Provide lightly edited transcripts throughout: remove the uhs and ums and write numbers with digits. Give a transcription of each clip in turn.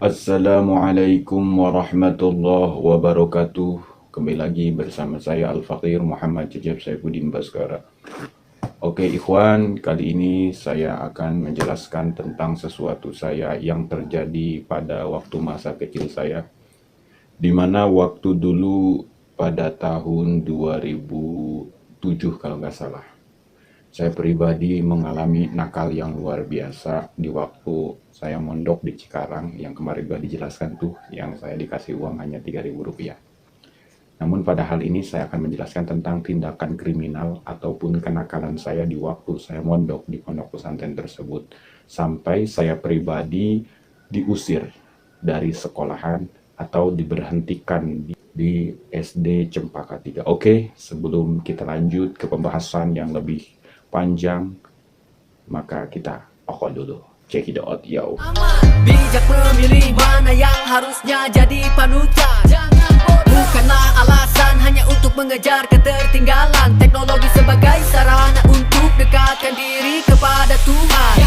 Assalamualaikum warahmatullahi wabarakatuh. Kembali lagi bersama saya Al-Faqir Muhammad Jajab Saifuddin Baskara. Oke ikhwan, kali ini saya akan menjelaskan tentang sesuatu saya yang terjadi pada waktu masa kecil saya, di mana waktu dulu pada tahun 2007 kalau nggak salah. Saya pribadi mengalami nakal yang luar biasa di waktu saya mondok di Cikarang, yang kemarin sudah dijelaskan tuh, yang saya dikasih uang hanya Rp3.000. Namun pada hal ini saya akan menjelaskan tentang tindakan kriminal ataupun kenakalan saya di waktu saya mondok di pondok pesantren tersebut, sampai saya pribadi diusir dari sekolahan atau diberhentikan di SD Cempaka 3. Oke, sebelum kita lanjut ke pembahasan yang lebih panjang, maka kita dulu. Check it out, yo. Bijak memilih mana yang harusnya jadi panutan. Bukanlah alasan hanya untuk mengejar ketertinggalan. Teknologi sebagai sarana untuk dekatkan diri kepada Tuhan.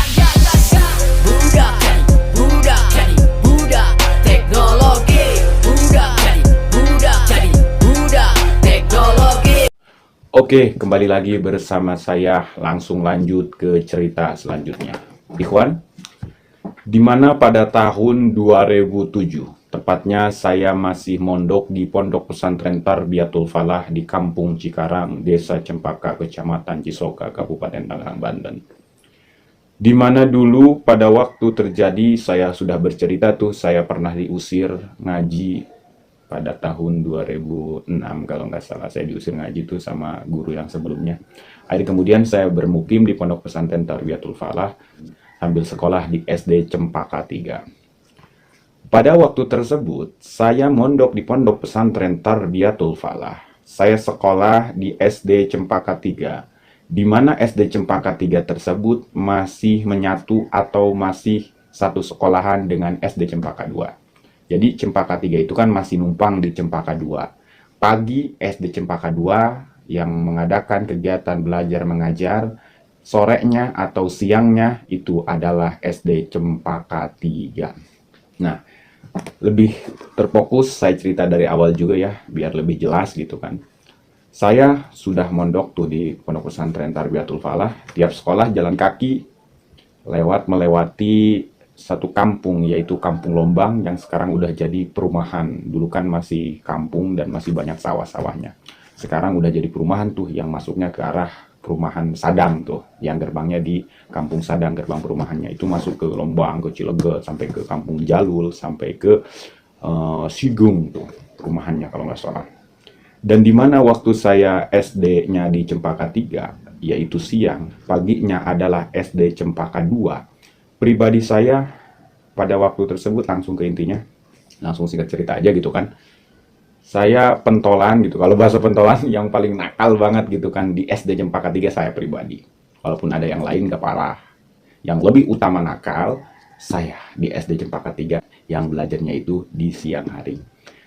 Budak jadi budak, jadi budak teknologi. Budak jadi budak, jadi budak teknologi. Oke, kembali lagi bersama saya. Langsung lanjut ke cerita selanjutnya. Ikhwan, di mana pada tahun 2007, tepatnya saya masih mondok di Pondok Pesantren Tarbiyatul Falah di Kampung Cikarang, Desa Cempaka, Kecamatan Cisoka, Kabupaten Tangerang, Banten. Di mana dulu pada waktu terjadi, saya sudah bercerita tuh, saya pernah diusir ngaji pada tahun 2006 kalau nggak salah. Saya diusir ngaji tuh sama guru yang sebelumnya. Akhirnya kemudian saya bermukim di Pondok Pesantren Tarbiyatul Falah sambil sekolah di SD Cempaka 3. Pada waktu tersebut, saya mondok di Pondok Pesantren Tarbiyatul Falah. Saya sekolah di SD Cempaka 3, di mana SD Cempaka 3 tersebut masih menyatu atau masih satu sekolahan dengan SD Cempaka 2. Jadi Cempaka 3 itu kan masih numpang di Cempaka 2. Pagi SD Cempaka 2 yang mengadakan kegiatan belajar mengajar, sorenya atau siangnya itu adalah SD Cempaka 3. Nah, lebih terfokus saya cerita dari awal juga ya, biar lebih jelas gitu kan. Saya sudah mondok tuh di Pondok Pesantren Tarbiyatul Falah, tiap sekolah jalan kaki, melewati satu kampung, yaitu Kampung Lombang, yang sekarang udah jadi perumahan. Dulu kan masih kampung dan masih banyak sawah-sawahnya. Sekarang udah jadi perumahan tuh, yang masuknya ke arah perumahan Sadang tuh, yang gerbangnya di Kampung Sadang, gerbang perumahannya itu masuk ke Lombang, ke Cilegot, sampai ke Kampung Jalul, sampai ke Sigung tuh perumahannya kalau nggak salah. Dan di mana waktu saya SD-nya di Cempaka 3, yaitu siang, paginya adalah SD Cempaka 2. Pribadi saya pada waktu tersebut, langsung ke intinya, langsung singkat cerita aja gitu kan. Saya pentolan gitu, kalau bahasa pentolan yang paling nakal banget gitu kan di SD Cempaka 3 saya pribadi. Walaupun ada yang lain gak parah. Yang lebih utama nakal, saya di SD Cempaka 3 yang belajarnya itu di siang hari.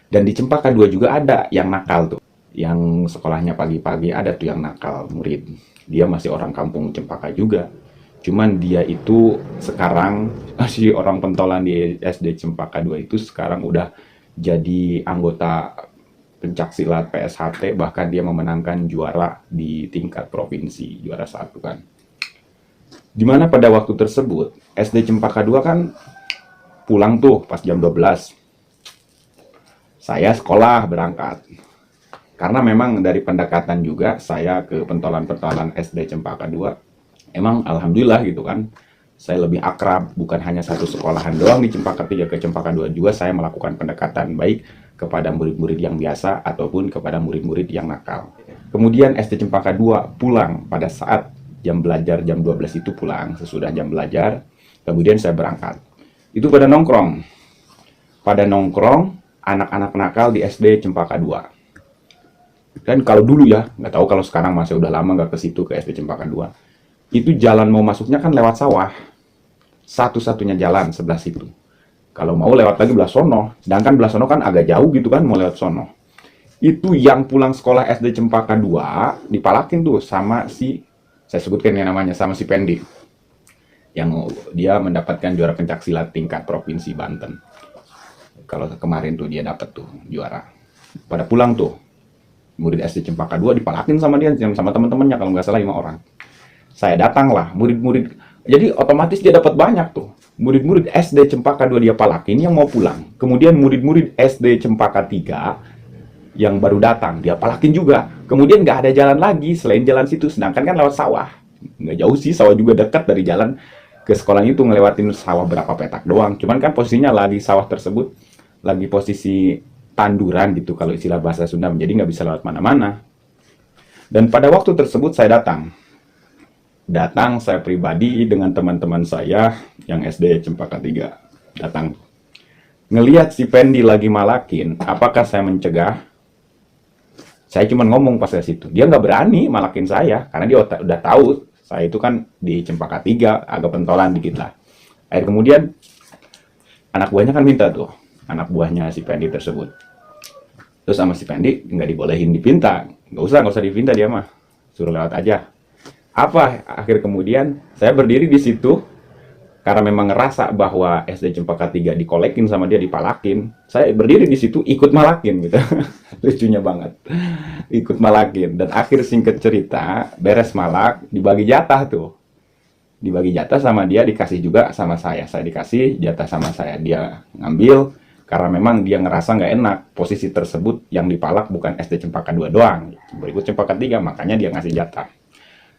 Dan di Cempaka 2 juga ada yang nakal tuh. Yang sekolahnya pagi-pagi ada tuh yang nakal murid. Dia masih orang kampung Cempaka juga. Cuman dia itu sekarang, si orang pentolan di SD Cempaka 2 itu sekarang udah jadi anggota pencaksilat PSHT, bahkan dia memenangkan juara di tingkat provinsi, juara 1 kan. Dimana pada waktu tersebut, SD Cempaka 2 kan pulang tuh pas jam 12. Saya sekolah berangkat. Karena memang dari pendekatan juga saya ke pentolan-pentolan SD Cempaka 2, emang alhamdulillah gitu kan, saya lebih akrab, bukan hanya satu sekolahan doang di Cempaka 3 ke Cempaka 2 juga saya melakukan pendekatan baik kepada murid-murid yang biasa ataupun kepada murid-murid yang nakal. Kemudian SD Cempaka 2 pulang pada saat jam belajar, jam 12 itu pulang, sesudah jam belajar, kemudian saya berangkat. Itu pada nongkrong. Pada nongkrong, anak-anak nakal di SD Cempaka 2. Dan kalau dulu ya, nggak tahu kalau sekarang masih udah lama nggak ke situ, ke SD Cempaka 2. Itu jalan mau masuknya kan lewat sawah. Satu-satunya jalan sebelah situ. Kalau mau lewat lagi belah sono. Sedangkan belah sono kan agak jauh gitu kan, mau lewat sono. Itu yang pulang sekolah SD Cempaka 2, dipalakin tuh sama si, saya sebutkan yang namanya, sama si Pendi. Yang dia mendapatkan juara pencaksilat tingkat provinsi Banten. kalau kemarin tuh dia dapat tuh juara. Pada pulang tuh, murid SD Cempaka 2 dipalakin sama dia, sama teman-temannya kalau nggak salah 5 orang. Saya datang lah, murid-murid, jadi otomatis dia dapat banyak tuh. Murid-murid SD Cempaka 2 dia palakin yang mau pulang. Kemudian murid-murid SD Cempaka 3 yang baru datang, dia palakin juga. Kemudian nggak ada jalan lagi selain jalan situ, sedangkan kan lewat sawah. Nggak jauh sih, sawah juga dekat dari jalan ke sekolah itu, ngelewatin sawah berapa petak doang. Cuman kan posisinya lagi sawah tersebut, lagi posisi tanduran gitu kalau istilah bahasa Sunda, jadi nggak bisa lewat mana-mana. Dan pada waktu tersebut saya datang saya pribadi dengan teman-teman saya yang SD Cempaka 3 datang. Ngelihat si Pendi lagi malakin, apakah saya mencegah? Saya cuma ngomong pas dari situ. Dia nggak berani malakin saya karena dia udah tahu saya itu kan di Cempaka 3 agak pentolan dikit lah. Akhir kemudian anak buahnya kan minta tuh, anak buahnya si Pendi tersebut. Terus sama si Pendi nggak dibolehin dipinta, nggak usah dipinta dia mah, suruh lewat aja. Apa akhir kemudian saya berdiri di situ karena memang ngerasa bahwa SD Cempaka 3 dikolekin sama dia, dipalakin. Saya berdiri di situ ikut malakin gitu. Lucunya banget. Ikut malakin, dan akhir singkat cerita beres malak dibagi jatah tuh. Dibagi jatah sama dia, dikasih juga sama saya. Saya dikasih jatah sama saya, dia ngambil. Karena memang dia ngerasa nggak enak, posisi tersebut yang dipalak bukan SD Cempaka 2 doang, berikut Cempaka 3, makanya dia ngasih jatah.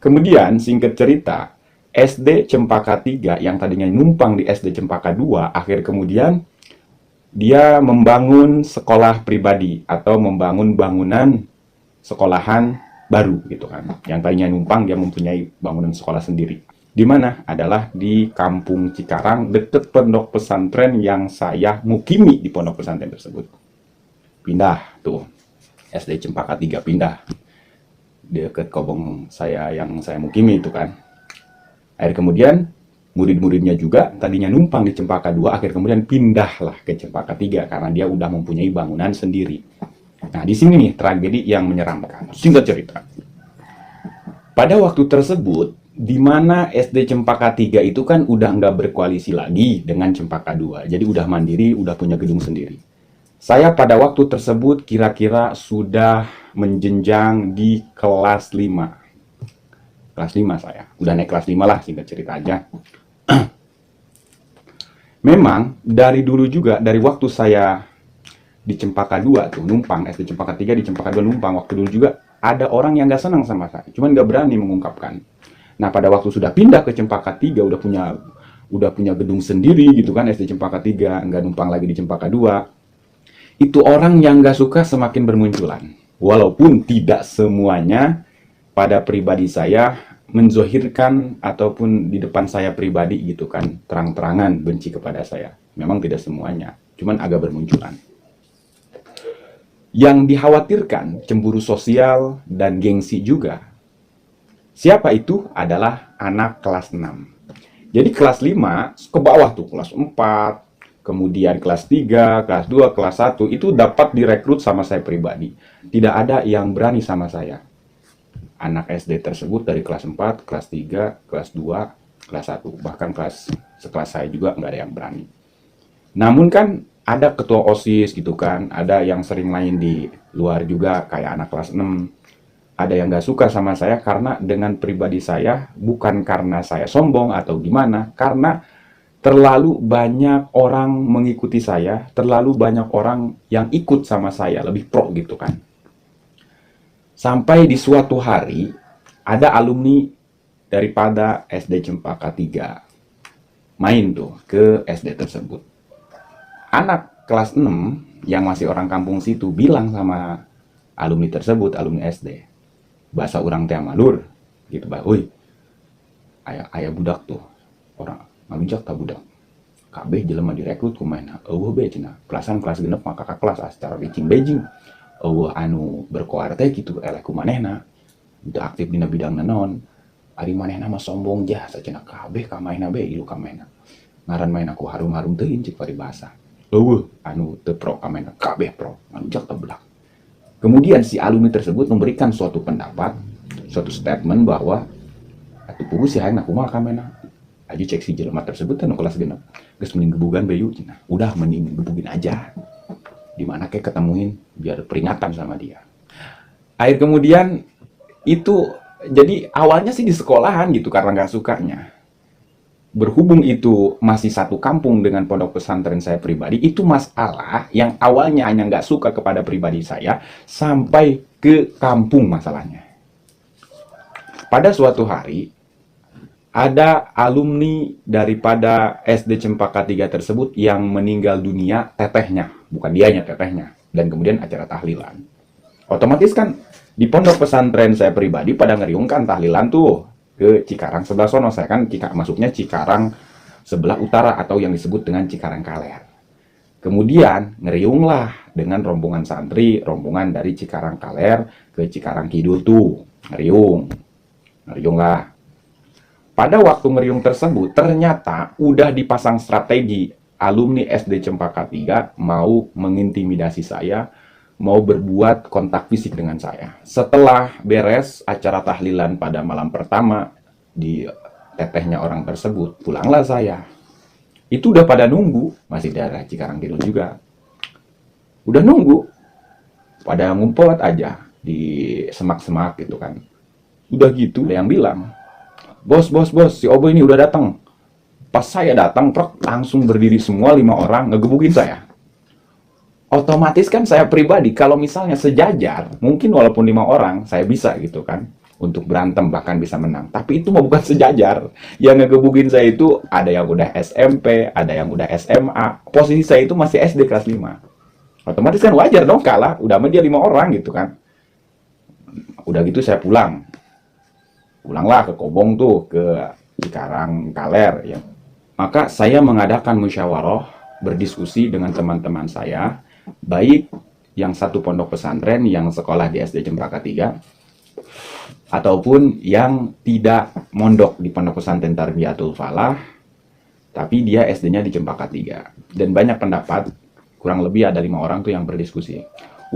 Kemudian singkat cerita, SD Cempaka 3 yang tadinya numpang di SD Cempaka 2, akhir kemudian dia membangun sekolah pribadi atau membangun bangunan sekolahan baru gitu kan. Yang tadinya numpang dia mempunyai bangunan sekolah sendiri. Di mana? Adalah di Kampung Cikarang, dekat pondok pesantren yang saya mukimi di pondok pesantren tersebut. Pindah tuh, SD Cempaka 3 pindah. Dekat kobong saya yang saya mukimi itu kan. Akhir kemudian, murid-muridnya juga tadinya numpang di Cempaka 2, akhir kemudian pindahlah ke Cempaka 3 karena dia udah mempunyai bangunan sendiri. Nah, di sini nih tragedi yang menyeramkan. Singkat cerita. Pada waktu tersebut, di mana SD Cempaka 3 itu kan udah nggak berkoalisi lagi dengan Cempaka 2. Jadi udah mandiri, udah punya gedung sendiri. Saya pada waktu tersebut kira-kira sudah menjenjang di kelas 5. Kelas 5 saya. Udah naik kelas 5 lah, singkat cerita aja. Memang dari dulu juga, dari waktu saya di Cempaka 2 tuh, numpang, SD Cempaka 3 di Cempaka 2 numpang, waktu dulu juga ada orang yang nggak senang sama saya. Cuman nggak berani mengungkapkan. Nah, pada waktu sudah pindah ke Cempaka 3, udah punya gedung sendiri gitu kan, SD Cempaka 3, nggak numpang lagi di Cempaka 2. Itu orang yang nggak suka semakin bermunculan. Walaupun tidak semuanya pada pribadi saya menzohirkan ataupun di depan saya pribadi gitu kan, terang-terangan benci kepada saya. Memang tidak semuanya, cuman agak bermunculan. Yang dikhawatirkan cemburu sosial dan gengsi juga. Siapa itu? Adalah anak kelas 6. Jadi kelas 5 ke bawah tuh, kelas 4, kemudian kelas 3, kelas 2, kelas 1, itu dapat direkrut sama saya pribadi. Tidak ada yang berani sama saya. Anak SD tersebut dari kelas 4, kelas 3, kelas 2, kelas 1. Bahkan sekelas saya juga nggak ada yang berani. Namun kan ada ketua OSIS gitu kan, ada yang sering main di luar juga kayak anak kelas 6. Ada yang nggak suka sama saya karena dengan pribadi saya, bukan karena saya sombong atau gimana, karena terlalu banyak orang mengikuti saya, terlalu banyak orang yang ikut sama saya, lebih pro gitu kan. Sampai di suatu hari, ada alumni daripada SD Cempaka 3 main tuh ke SD tersebut. Anak kelas 6 yang masih orang kampung situ bilang sama alumni tersebut, alumni SD, bahasa orang teh malur gitu, bah, "Woi, ayah budak tuh orang ngalunjak tak budak kabeh jelema direkrut kumaha eueuh be cenah kelasan kelas genep maka ka kelas secara becing eueuh anu berkoar teh kitu eleh kumanehna teu aktif dina bidang naon ari manehna mah sombong jah sacenah kabeh ka maena be ilu ka maena ngaran maena ku harum-harum teuing cik paribasa eueuh anu teu pro ka maena kabeh pro ngalunjak tak budak." Kemudian si alumni tersebut memberikan suatu pendapat, suatu statement bahwa atuh puguh si hayang kumaha ka maena Aju cek si jelema tersebut kan kelas genep. Geus mending gebugan bayu cenah. Udah mending gebugin aja. Di mana kayak ketemuin biar peringatan sama dia. Akhir kemudian itu jadi awalnya sih di sekolahan gitu karena nggak sukanya. Berhubung itu masih satu kampung dengan pondok pesantren saya pribadi, itu masalah yang awalnya hanya nggak suka kepada pribadi saya sampai ke kampung masalahnya. Pada suatu hari, ada alumni daripada SD Cempaka 3 tersebut yang meninggal dunia, tetehnya, bukan dianya, tetehnya. Dan kemudian acara tahlilan. Otomatis kan di pondok pesantren saya pribadi pada ngeriungkan tahlilan tuh ke Cikarang sebelah sono. Saya kan masuknya Cikarang sebelah utara atau yang disebut dengan Cikarang Kaler. Kemudian ngeriunglah dengan rombongan santri, rombongan dari Cikarang Kaler ke Cikarang Kidul tuh. Ngeriunglah. Pada waktu ngeriung tersebut ternyata udah dipasang strategi alumni SD Cempaka 3 mau mengintimidasi saya, mau berbuat kontak fisik dengan saya. Setelah beres acara tahlilan pada malam pertama di tetehnya orang tersebut, pulanglah saya. Itu udah pada nunggu, masih daerah Cikarang Kidul juga. Udah nunggu, pada ngumpet aja di semak-semak gitu kan. Udah gitu, ada yang bilang, bos, si Obo ini udah datang. Pas saya datang, langsung berdiri semua 5 orang ngegebukin saya. Otomatis kan saya pribadi kalau misalnya sejajar, mungkin walaupun 5 orang saya bisa gitu kan untuk berantem bahkan bisa menang. Tapi itu mah bukan sejajar. Yang ngegebukin saya itu ada yang udah SMP, ada yang udah SMA. Posisi saya itu masih SD kelas 5. Otomatis kan wajar dong kalah, udah sama dia 5 orang gitu kan. Udah gitu saya pulanglah ke Kobong tuh, ke Cikarang Kaler ya. Maka saya mengadakan musyawarah, berdiskusi dengan teman-teman saya, baik yang satu pondok pesantren yang sekolah di SD Cempaka 3 ataupun yang tidak mondok di pondok pesantren Tarbiyatul Falah tapi dia SD-nya di Cempaka 3. Dan banyak pendapat, kurang lebih ada 5 orang tuh yang berdiskusi,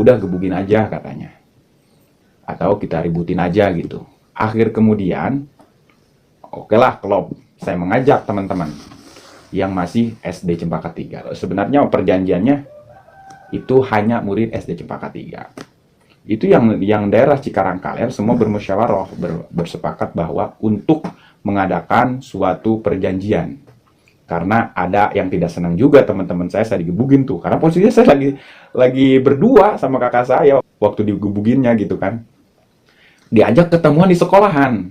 udah gebugin aja katanya, atau kita ributin aja gitu. Akhir kemudian okelah klop, saya mengajak teman-teman yang masih SD Cempaka 3. Sebenarnya perjanjiannya itu hanya murid SD Cempaka 3. Itu yang daerah Cikarang Kaler semua bermusyawarah, bersepakat bahwa untuk mengadakan suatu perjanjian. Karena ada yang tidak senang juga teman-teman saya digebugin tuh. Karena posisinya saya lagi berdua sama kakak saya waktu digebuginnya gitu kan. Diajak ketemuan di sekolahan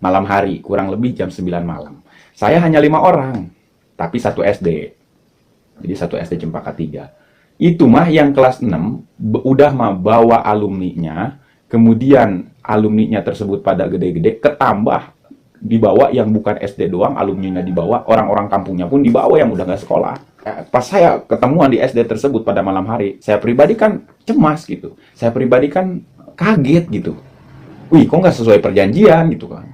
malam hari, kurang lebih jam 9 malam. Saya hanya 5 orang, tapi satu SD. Jadi satu SD Cempaka 3. Itu mah yang kelas 6 udah mah bawa alumninya, kemudian alumninya tersebut pada gede-gede, ketambah dibawa yang bukan SD doang, alumninya dibawa, orang-orang kampungnya pun dibawa yang udah nggak sekolah. Pas saya ketemuan di SD tersebut pada malam hari, saya pribadi kan cemas gitu. Saya pribadi kan kaget gitu. Wih, kok nggak sesuai perjanjian gitu kan.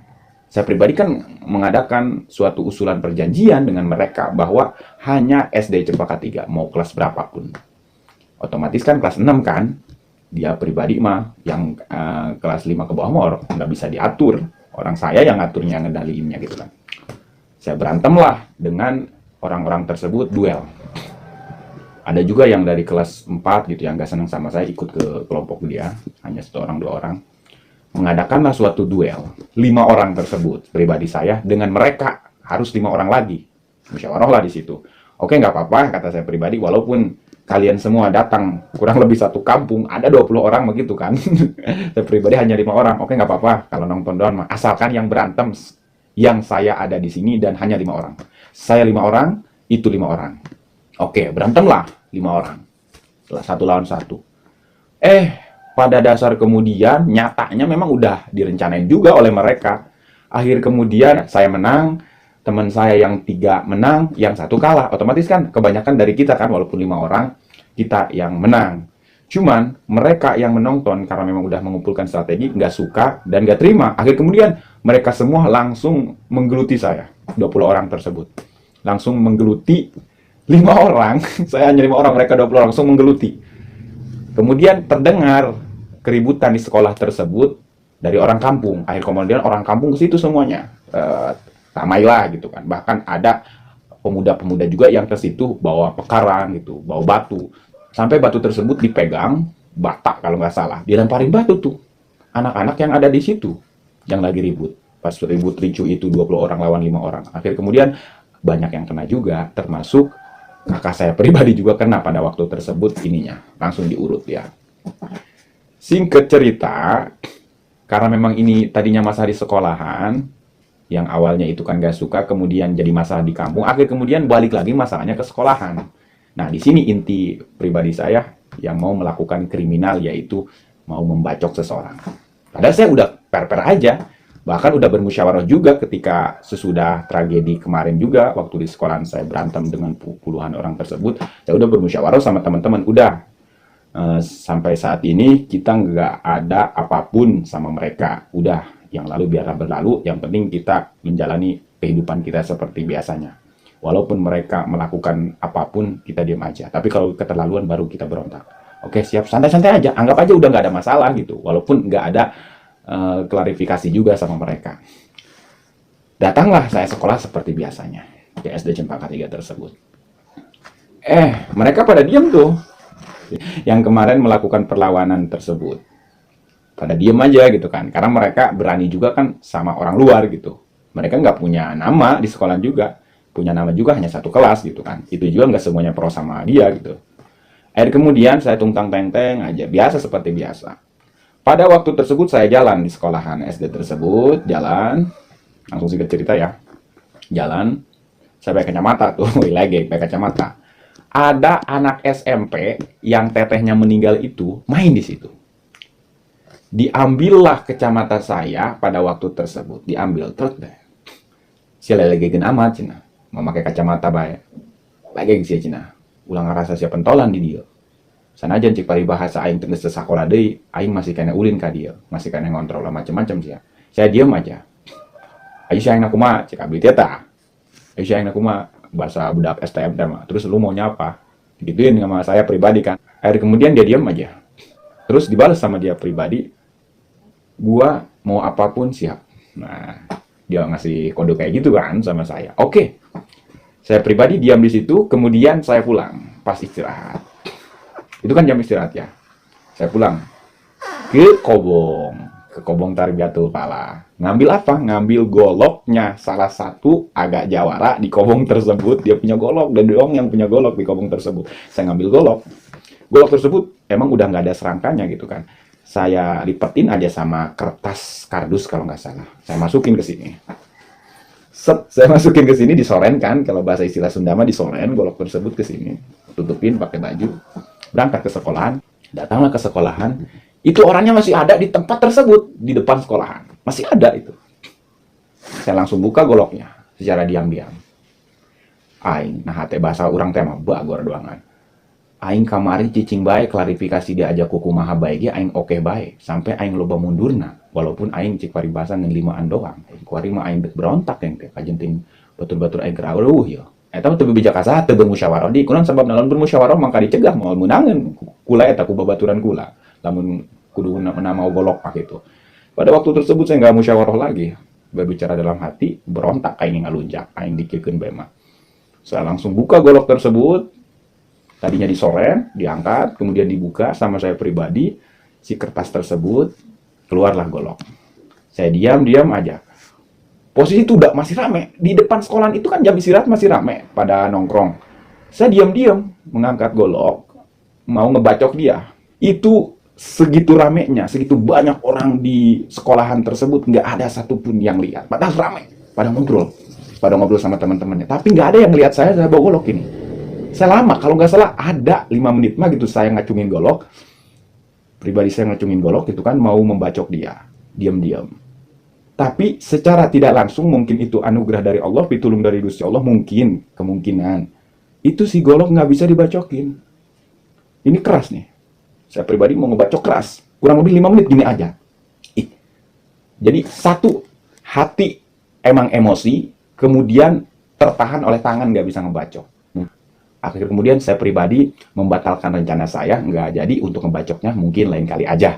Saya pribadi kan mengadakan suatu usulan perjanjian dengan mereka bahwa hanya SD Cempaka 3, mau kelas berapapun. Otomatis kan kelas 6 kan, dia pribadi mah yang kelas 5 ke bawah mah nggak bisa diatur. Orang saya yang ngaturnya, ngendaliinnya gitu kan. Saya berantem lah dengan orang-orang tersebut, duel. Ada juga yang dari kelas 4 gitu yang nggak senang sama saya ikut ke kelompok dia, hanya 1 orang 2 orang. Mengadakanlah suatu duel, 5 orang tersebut, pribadi saya, dengan mereka harus 5 orang lagi. Musyawarah lah di situ. Oke, nggak apa-apa, kata saya pribadi, walaupun kalian semua datang, kurang lebih satu kampung, ada 20 orang begitu kan. Saya pribadi hanya 5 orang, oke nggak apa-apa, kalau nonton doang, asalkan yang berantem, yang saya ada di sini dan hanya 5 orang. Saya 5 orang, itu 5 orang. Oke, berantemlah 5 orang. 1 lawan 1. Pada dasar kemudian, nyatanya memang udah direncanain juga oleh mereka. Akhir kemudian, saya menang, teman saya yang 3 menang, yang 1 kalah. Otomatis kan kebanyakan dari kita kan, walaupun 5 orang, kita yang menang. Cuman mereka yang menonton, karena memang udah mengumpulkan strategi, nggak suka dan nggak terima. Akhir kemudian mereka semua langsung menggeluti saya, 20 orang tersebut. Langsung menggeluti 5 orang, saya hanya 5 orang, mereka 20 orang, langsung menggeluti. Kemudian terdengar keributan di sekolah tersebut dari orang kampung. Akhir kemudian orang kampung ke situ semuanya. ramailah gitu kan. Bahkan ada pemuda-pemuda juga yang ke situ bawa pekarang gitu, bawa batu. Sampai batu tersebut dipegang, Batak kalau nggak salah, dilemparin batu tuh. Anak-anak yang ada di situ, yang lagi ribut. Pas ribut ricu itu 20 orang lawan 5 orang. Akhir kemudian banyak yang kena juga, termasuk kakak saya pribadi juga kena pada waktu tersebut ininya. Langsung diurut ya. Singkat cerita, karena memang ini tadinya masalah di sekolahan, yang awalnya itu kan gak suka, kemudian jadi masalah di kampung, akhir kemudian balik lagi masalahnya ke sekolahan. Nah, di sini inti pribadi saya yang mau melakukan kriminal, yaitu mau membacok seseorang. Padahal saya udah per-per aja, bahkan udah bermusyawarah juga ketika sesudah tragedi kemarin juga, waktu di sekolahan saya berantem dengan puluhan orang tersebut, saya udah bermusyawarah sama teman-teman, udah sampai saat ini kita nggak ada apapun sama mereka, udah yang lalu biarlah berlalu, yang penting kita menjalani kehidupan kita seperti biasanya. Walaupun mereka melakukan apapun, kita diam aja. Tapi kalau keterlaluan baru kita berontak. Oke, siap, santai-santai aja. Anggap aja udah nggak ada masalah gitu. Walaupun nggak ada klarifikasi juga sama mereka. Datanglah saya sekolah seperti biasanya. Di SD Cempaka 3 tersebut. Mereka pada diam tuh. Yang kemarin melakukan perlawanan tersebut. Pada diam aja gitu kan. Karena mereka berani juga kan sama orang luar gitu. Mereka nggak punya nama di sekolah juga. Punya nama juga hanya satu kelas gitu kan. Itu juga nggak semuanya pro sama dia gitu. Akhir kemudian saya tungtang teng-teng aja. Biasa seperti biasa. Pada waktu tersebut saya jalan di sekolahan SD tersebut. Jalan. Langsung singkat cerita ya. Jalan. Saya pakai kacamata tuh. Lagi pakai kacamata. Ada anak SMP yang tetehnya meninggal itu main di situ. Diambillah kacamata saya pada waktu tersebut. Diambil. Terus deh. Si lelegegen amat cina. Memakai kacamata baik. Lagi si cina. Ulang ngerasa siapa pentolan di dia. Sanajan cik paribahasa aing teges sesakola deui, aing masih kena ulin ka dia. Masih kena ngontrol lah macam-macam sih ya. Saya diam aja. Ayo si aing kumaha cik abdi teh tah. Ayo si aing kumaha bahasa budak STM teh mah. Terus lu maunya apa? Gituin sama saya pribadi kan. Akhir kemudian dia diam aja. Terus dibalas sama dia pribadi, gua mau apapun siap. Nah, dia ngasih kode kayak gitu kan sama saya. Oke. Saya pribadi diam di situ, kemudian saya pulang pas istirahat. Itu kan jam istirahat ya. Saya pulang ke Kobong Tarbiyatul Falah. Ngambil apa? Ngambil goloknya salah satu agak jawara di Kobong tersebut. Dia punya golok dan doang yang punya golok di Kobong tersebut. Saya ngambil golok. Golok tersebut emang udah nggak ada serangkanya gitu kan. Saya lipetin aja sama kertas kardus kalau nggak salah. Saya masukin ke sini. Saya masukin ke sini, disoren kan, kalau bahasa istilah Sunda mah disoren golok tersebut ke sini, tutupin pakai baju, berangkat ke sekolahan. Datanglah ke sekolahan, itu orangnya masih ada di tempat tersebut, di depan sekolahan, masih ada itu. Saya langsung buka goloknya secara diam-diam. Aing, nah hate bahasa orang teh mah bagor doangan. Aing kamari cicing bae klarifikasi diajak kumaha bae ge aing oke bae, sampai aing loba mundurna. Walaupun aing cik paribasa ngan 5an doang. Kuari mah aing berontak yang teh kajenting batur-batur aing kerawuh ya. Eta teu bijakasa teu bermusyawarah di kunaon sabab naon bermusyawarah mangka dicegah moal meunangeun kula eta ku babaturan kula. Lamun kudu nama golok pak itu. Pada waktu tersebut saya enggak musyawarah lagi. Berbicara dalam hati, berontak aing ngalunjak, aing dikeukeun bae mah. Saya langsung buka golok tersebut. Tadinya disoren, diangkat, kemudian dibuka sama saya pribadi, si kertas tersebut, keluarlah golok. Saya diam aja. Posisi itu udah masih rame. Di depan sekolahan itu kan jam istirahat masih rame pada nongkrong. Saya diam mengangkat golok, mau ngebacok dia. Itu segitu ramenya, segitu banyak orang di sekolahan tersebut, nggak ada satupun yang lihat. Padahal rame, pada ngobrol sama teman-temannya. Tapi nggak ada yang lihat saya bawa golok ini. Saya lama, kalau nggak salah ada 5 menit mah gitu saya ngacungin golok. Pribadi saya ngacungin golok itu kan mau membacok dia. Diam-diam. Tapi secara tidak langsung mungkin itu anugerah dari Allah, pitulung dari Gusti Allah, mungkin, kemungkinan. Itu si golok nggak bisa dibacokin. Ini keras nih. Saya pribadi mau ngebacok keras. Kurang lebih 5 menit gini aja. Jadi satu, hati emang emosi, kemudian tertahan oleh tangan nggak bisa ngebacok. Akhir kemudian saya pribadi membatalkan rencana saya, nggak jadi untuk ngebacoknya, mungkin lain kali aja.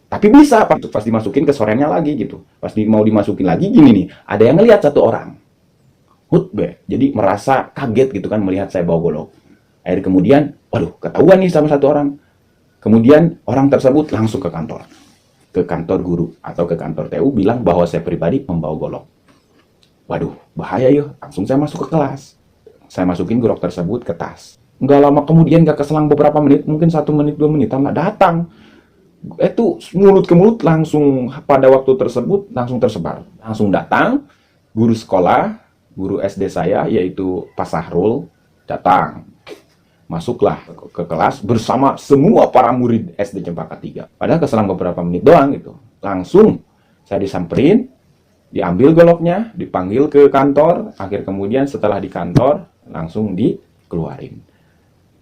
Tapi bisa pas dimasukin ke sorennya lagi gitu. Pas mau dimasukin lagi gini nih, ada yang ngelihat satu orang. Hutbe, jadi merasa kaget gitu kan melihat saya bawa golok. Akhirnya kemudian, waduh, ketahuan nih sama satu orang. Kemudian orang tersebut langsung ke kantor guru atau ke kantor TU bilang bahwa saya pribadi membawa golok. Waduh, bahaya ya. Langsung saya masuk ke kelas. Saya masukin golok tersebut ke tas. Nggak lama kemudian, nggak keselang beberapa menit, mungkin 1 menit, 2 menit, datang. Itu mulut ke mulut langsung pada waktu tersebut langsung tersebar. Langsung datang, guru sekolah, guru SD saya, yaitu Pak Sahrul, datang. Masuklah ke kelas bersama semua para murid SD Cempaka 3. Padahal keselang beberapa menit doang gitu. Langsung saya disamperin, diambil goloknya, dipanggil ke kantor, akhir kemudian setelah di kantor langsung dikeluarin.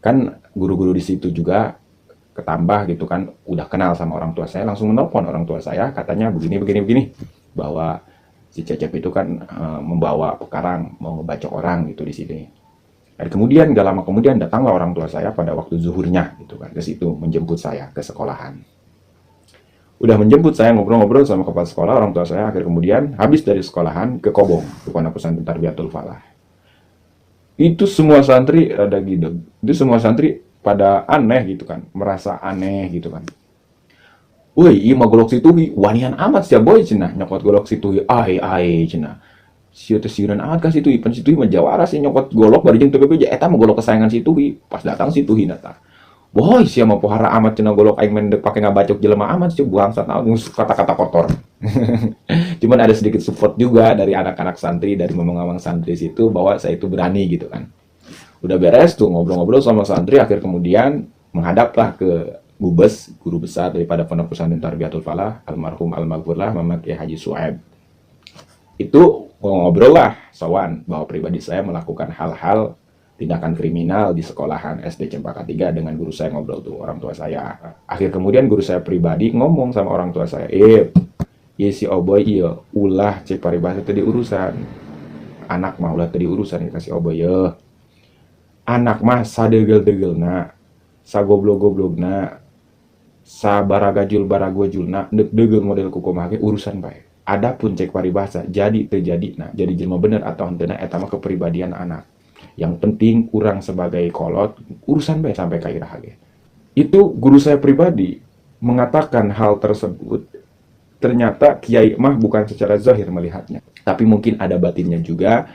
Kan guru-guru di situ juga ketambah gitu kan, udah kenal sama orang tua saya, langsung menelpon orang tua saya, katanya begini, bahwa si Cecep itu kan membawa pekarang, mau ngebacok orang gitu di sini. Dan kemudian gak lama kemudian datanglah orang tua saya pada waktu zuhurnya gitu kan, ke situ menjemput saya ke sekolahan. Udah menjemput saya, ngobrol-ngobrol sama kepala sekolah, orang tua saya akhir kemudian habis dari sekolahan ke Kobong, ke Pondok Pesantren Tarbiyatul Falah. Itu semua santri rada gitu. Itu semua santri pada aneh gitu kan, merasa aneh gitu kan. Woi, iya mah golok situhi, wanian amat sia boy cenah, nyokot golok situhi, ai cenah. Sieu teh sieureun amat ka situhi, pan situhi mah jawara sih nyokot golok bari jeung teu bebeja, eta mah golok kesayangan situhi. Pas datang situhi datang. Boy, sia mah pohara amat cenah golok aing mendek pake ngabacok jelema amat sih buang satnaon kata-kata kotor. Cuman ada sedikit support juga dari anak-anak santri, dari mamang-mamang santri situ bahwa saya itu berani gitu kan. Udah beres tuh ngobrol-ngobrol sama santri, akhir kemudian menghadaplah ke Gubes, guru besar daripada Pondok Pesantren Tarbiyatul Falah, almarhum almarhumlah Muhammad Kiai Haji Suaib. Itu ngobrol lah sowan bahwa pribadi saya melakukan hal-hal tindakan kriminal di sekolahan SD Cempaka 3 dengan guru saya, ngobrol tuh orang tua saya. Akhir kemudian guru saya pribadi ngomong sama orang tua saya, iya si Oboy iya ulah cek paribasa tadi urusan. Anak mah ulah tadi urusan kasih Oboy ya. Anak mah sadegel-degelna, sagoblog-goblogna, sabaragajul-baragojulna, deg-degel model kukumaha ge urusan bae. Adapun cek paribasa jadi terjadi, jadi jelema bener atau henteu eta mah kepribadian anak. Yang penting kurang sebagai kolot urusan bae sampai ka irah ge. Itu guru saya pribadi mengatakan hal tersebut. Ternyata kiai mah bukan secara zahir melihatnya, tapi mungkin ada batinnya juga.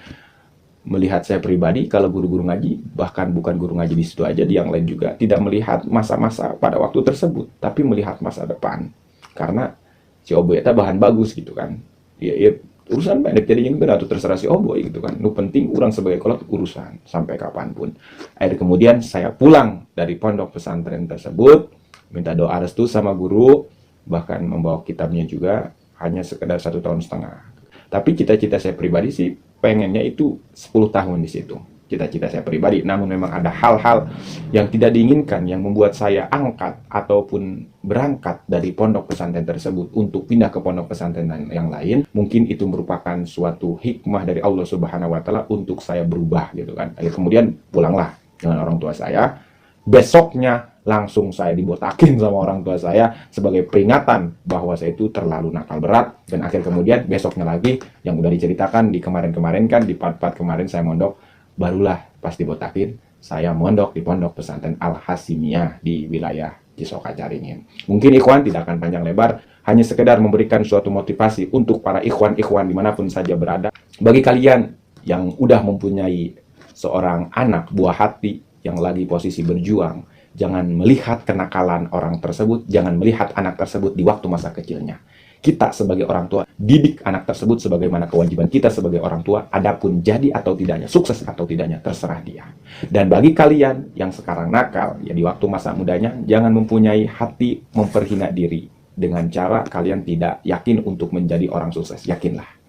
Melihat saya pribadi, kalau guru-guru ngaji, bahkan bukan guru ngaji di situ aja, di yang lain juga tidak melihat masa-masa pada waktu tersebut, tapi melihat masa depan. Karena si Oboy itu bahan bagus gitu kan. Ya urusan pendek jadi yang benar, terserah si Oboy gitu kan. Nu penting orang sebagai kolot urusan sampai kapanpun. Akhirnya kemudian saya pulang dari pondok pesantren tersebut, minta doa restu sama guru, bahkan membawa kitabnya juga, hanya sekedar 1,5 tahun. Tapi cita-cita saya pribadi sih pengennya itu 10 tahun di situ. Cita-cita saya pribadi, namun memang ada hal-hal yang tidak diinginkan yang membuat saya angkat ataupun berangkat dari pondok pesantren tersebut untuk pindah ke pondok pesantren yang lain. Mungkin itu merupakan suatu hikmah dari Allah Subhanahu wa taala untuk saya berubah gitu kan. Akhirnya kemudian pulanglah dengan orang tua saya. Besoknya langsung saya dibotakin sama orang tua saya sebagai peringatan bahwa saya itu terlalu nakal berat. Dan akhir kemudian besoknya lagi yang udah diceritakan di kemarin-kemarin kan, di part-part kemarin saya mondok, barulah pas dibotakin saya mondok di pondok pesantren Al-Hasimiyah di wilayah Cisoka Caringin. Mungkin ikhwan tidak akan panjang lebar, hanya sekedar memberikan suatu motivasi untuk para ikhwan-ikhwan dimanapun saja berada. Bagi kalian yang udah mempunyai seorang anak buah hati yang lagi posisi berjuang, jangan melihat kenakalan orang tersebut, jangan melihat anak tersebut di waktu masa kecilnya. Kita sebagai orang tua, didik anak tersebut sebagaimana kewajiban kita sebagai orang tua, adapun jadi atau tidaknya, sukses atau tidaknya, terserah dia. Dan bagi kalian yang sekarang nakal, ya di waktu masa mudanya, jangan mempunyai hati memperhina diri dengan cara kalian tidak yakin untuk menjadi orang sukses. Yakinlah.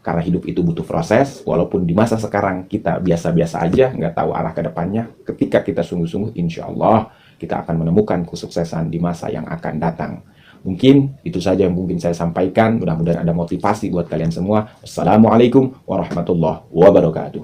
Karena hidup itu butuh proses, walaupun di masa sekarang kita biasa-biasa aja, nggak tahu arah ke depannya, ketika kita sungguh-sungguh, insya Allah, kita akan menemukan kesuksesan di masa yang akan datang. Mungkin itu saja yang mungkin saya sampaikan, mudah-mudahan ada motivasi buat kalian semua. Wassalamualaikum warahmatullahi wabarakatuh.